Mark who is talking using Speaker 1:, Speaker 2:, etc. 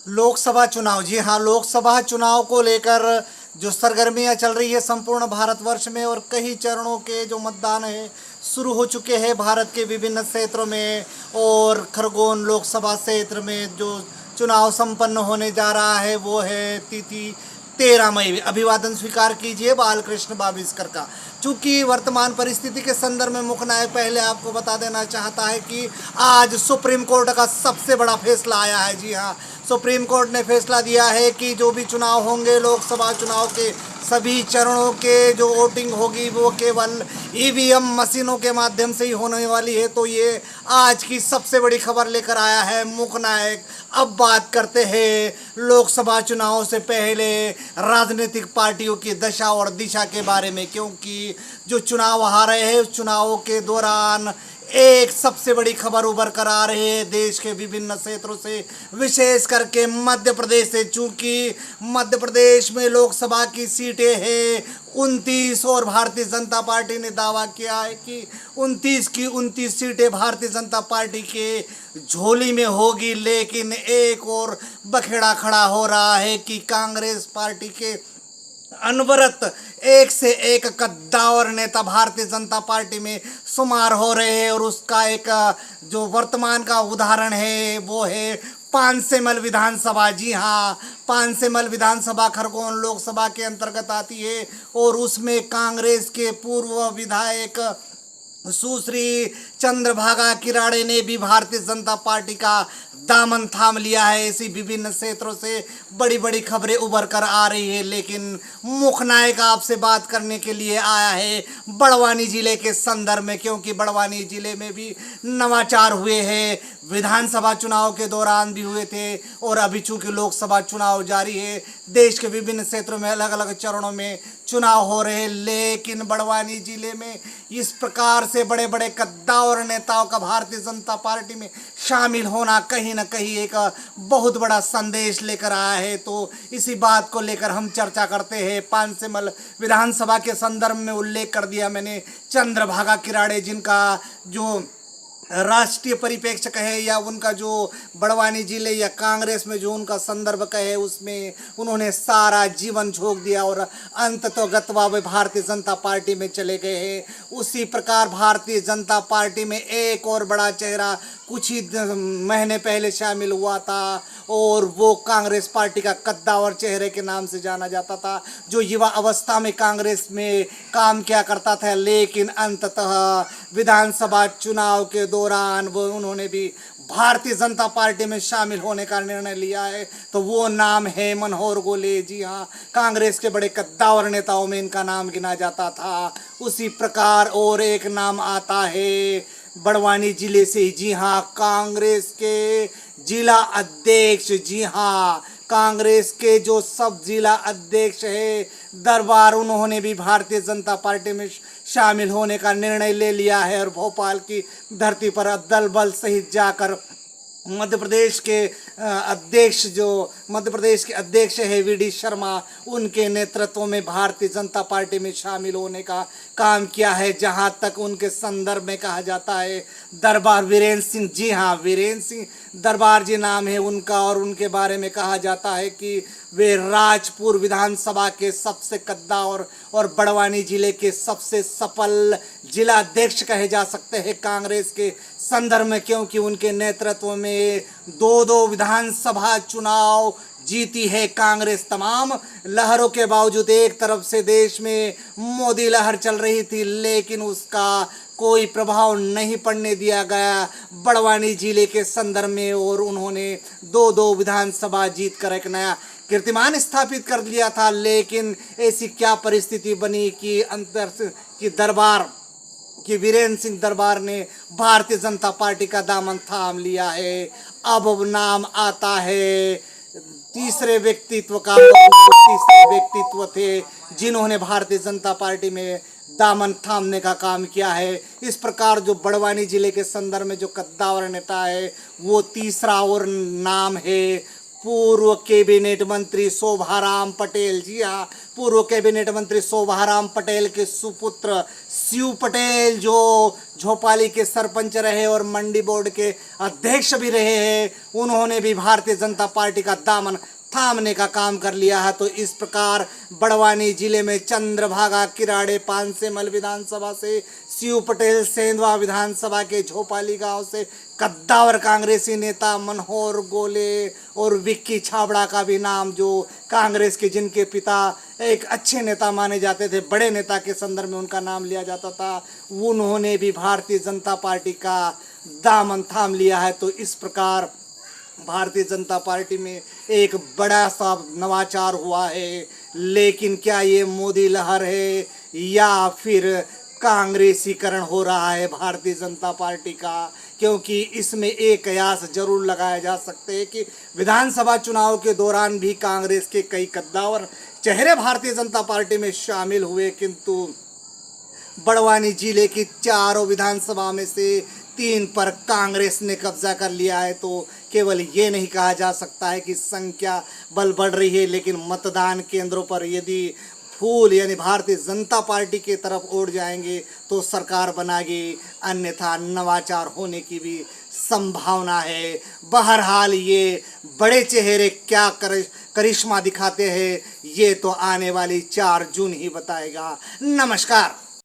Speaker 1: लोकसभा चुनाव, जी हाँ, लोकसभा चुनाव को लेकर जो सरगर्मियां चल रही है संपूर्ण भारतवर्ष में, और कई चरणों के जो मतदान है शुरू हो चुके हैं भारत के विभिन्न क्षेत्रों में। और खरगोन लोकसभा क्षेत्र में जो चुनाव संपन्न होने जा रहा है वो है तिथि 13 मई। अभिवादन स्वीकार कीजिए बालकृष्ण बाबिस्कर का। चूंकि वर्तमान परिस्थिति के संदर्भ में मुख्य नायक पहले आपको बता देना चाहता है कि आज सुप्रीम कोर्ट का सबसे बड़ा फैसला आया है। जी हाँ, सुप्रीम कोर्ट ने फैसला दिया है कि जो भी चुनाव होंगे लोकसभा चुनाव के सभी चरणों के जो वोटिंग होगी वो केवल ईवीएम मशीनों के माध्यम से ही होने वाली है। तो ये आज की सबसे बड़ी खबर लेकर आया है मुख्य नायक। अब बात करते हैं लोकसभा चुनाव से पहले राजनीतिक पार्टियों की दशा और दिशा के बारे में, क्योंकि जो चुनाव आ रहे हैं उस चुनावों के दौरान एक सबसे बड़ी खबर उभर कर आ रही है देश के विभिन्न क्षेत्रों से, विशेष करके मध्य प्रदेश से। चूंकि मध्य प्रदेश में लोकसभा की सीटें हैं 29, और भारतीय जनता पार्टी ने दावा किया है कि 29 की 29 सीटें भारतीय जनता पार्टी के झोली में होगी। लेकिन एक और बखेड़ा खड़ा हो रहा है कि कांग्रेस पार्टी के अनवरत एक से एक कद्दावर नेता भारतीय जनता पार्टी में शुमार हो रहे हैं। और उसका एक जो वर्तमान का उदाहरण है वो है पांसेमल विधानसभा। जी हाँ, पांसेमल विधानसभा खरगोन लोकसभा के अंतर्गत आती है, और उसमें कांग्रेस के पूर्व विधायक सुश्री चंद्रभागा किराड़े ने भी भारतीय जनता पार्टी का दामन थाम लिया है। ऐसी विभिन्न क्षेत्रों से बड़ी बड़ी खबरें उभर कर आ रही है। लेकिन मुख्य नायक आपसे बात करने के लिए आया है बड़वानी जिले के संदर्भ में, क्योंकि बड़वानी जिले में भी नवाचार हुए हैं। विधानसभा चुनाव के दौरान भी हुए थे, और अभी चूंकि लोकसभा चुनाव जारी है, देश के विभिन्न क्षेत्रों में अलग अलग चरणों में चुनाव हो रहे हैं। लेकिन बड़वानी जिले में इस प्रकार से बड़े बड़े कद्दावर नेताओं का भारतीय जनता पार्टी में शामिल होना कहीं ना कहीं एक बहुत बड़ा संदेश लेकर आया है। तो इसी बात को लेकर हम चर्चा करते हैं। पांसेमल विधानसभा के संदर्भ में उल्लेख कर दिया मैंने चंद्रभागा किराड़े, जिनका जो राष्ट्रीय परिप्रेक्ष्य कहे या उनका जो बड़वानी जिले या कांग्रेस में जो उनका संदर्भ कहे, उसमें उन्होंने सारा जीवन झोंक दिया और अंततोगत्वा वे भारतीय जनता पार्टी में चले गए हैं। उसी प्रकार भारतीय जनता पार्टी में एक और बड़ा चेहरा कुछ ही महीने पहले शामिल हुआ था, और वो कांग्रेस पार्टी का कद्दावर चेहरे के नाम से जाना जाता था, जो युवा अवस्था में कांग्रेस में काम किया करता था। लेकिन अंततः विधानसभा चुनाव के दौरान वो उन्होंने भी भारतीय जनता पार्टी में शामिल होने का निर्णय लिया है। तो वो नाम है मनोहर गोले। जी हाँ, कांग्रेस के बड़े कद्दावर नेताओं में इनका नाम गिना जाता था। उसी प्रकार और एक नाम आता है बड़वानी जिले से। जी हाँ, कांग्रेस के जिला अध्यक्ष, जी हाँ, कांग्रेस के जो सब जिला अध्यक्ष है दरबार, उन्होंने भी भारतीय जनता पार्टी में शामिल होने का निर्णय ले लिया है, और भोपाल की धरती पर दल बल सहित जाकर मध्य प्रदेश के अध्यक्ष है वीडी शर्मा, उनके नेतृत्व में भारतीय जनता पार्टी में शामिल होने का काम किया है। जहां तक उनके संदर्भ में कहा जाता है दरबार वीरेंद्र सिंह। जी हाँ, वीरेंद्र सिंह दरबार जी नाम है उनका, और उनके बारे में कहा जाता है कि वे राजपुर विधानसभा के सबसे कद्दावर और बड़वानी जिले के सबसे सफल जिला अध्यक्ष कहे जा सकते हैं कांग्रेस के संदर्भ में, क्योंकि उनके नेतृत्व में दो विधानसभा चुनाव जीती है कांग्रेस। तमाम लहरों के बावजूद एक तरफ से देश में मोदी लहर चल रही थी, लेकिन उसका कोई प्रभाव नहीं पड़ने दिया गया बड़वानी जिले के संदर्भ में, और उन्होंने दो विधानसभा जीत कर एक नया कीर्तिमान स्थापित कर लिया था। लेकिन ऐसी क्या परिस्थिति बनी कि दरबार कि वीरेंद्र सिंह दरबार ने भारतीय जनता पार्टी का दामन थाम लिया है। अब नाम आता है तीसरे व्यक्तित्व का। तीसरे व्यक्तित्व थे जिन्होंने भारतीय जनता पार्टी में दामन थामने का काम किया है। इस प्रकार जो बड़वानी जिले के संदर्भ में जो कद्दावर नेता है वो तीसरा और नाम है पूर्व कैबिनेट मंत्री शोभाराम पटेल, जी हाँ, पूर्व कैबिनेट मंत्री शोभाराम पटेल के सुपुत्र शिव पटेल, जो झोपाली के सरपंच रहे और मंडी बोर्ड के अध्यक्ष भी रहे हैं, उन्होंने भी भारतीय जनता पार्टी का दामन थामने का काम कर लिया है। तो इस प्रकार बड़वानी जिले में चंद्रभागा किराड़े पानसेमल विधानसभा से शिव पटेल, सेंधवा विधानसभा के झोपाली गांव से कद्दावर कांग्रेसी नेता मनोहर गोले और विक्की छाबड़ा का भी नाम, जो कांग्रेस के जिनके पिता एक अच्छे नेता माने जाते थे, बड़े नेता के संदर्भ में उनका नाम लिया जाता था, उन्होंने भी भारतीय जनता पार्टी का दामन थाम लिया है। तो इस प्रकार भारतीय जनता पार्टी में एक बड़ा सा नवाचार हुआ है। लेकिन क्या ये मोदी लहर है या फिर कांग्रेसीकरण हो रहा है भारतीय जनता पार्टी का? क्योंकि इसमें एक कयास जरूर लगाया जा सकते हैं कि विधानसभा चुनाव के दौरान भी कांग्रेस के कई कद्दावर चेहरे भारतीय जनता पार्टी में शामिल हुए, किंतु बड़वानी जिले की चारों विधानसभा में से 3 पर कांग्रेस ने कब्जा कर लिया है। तो केवल ये नहीं कहा जा सकता है कि संख्या बल बढ़ रही है, लेकिन मतदान केंद्रों पर यदि फूल यानी भारतीय जनता पार्टी की तरफ उड़ जाएंगे तो सरकार बनेगी, अन्यथा नवाचार होने की भी संभावना है। बहरहाल ये बड़े चेहरे क्या करिश्मा दिखाते हैं, ये तो आने वाली 4 जून ही बताएगा। नमस्कार।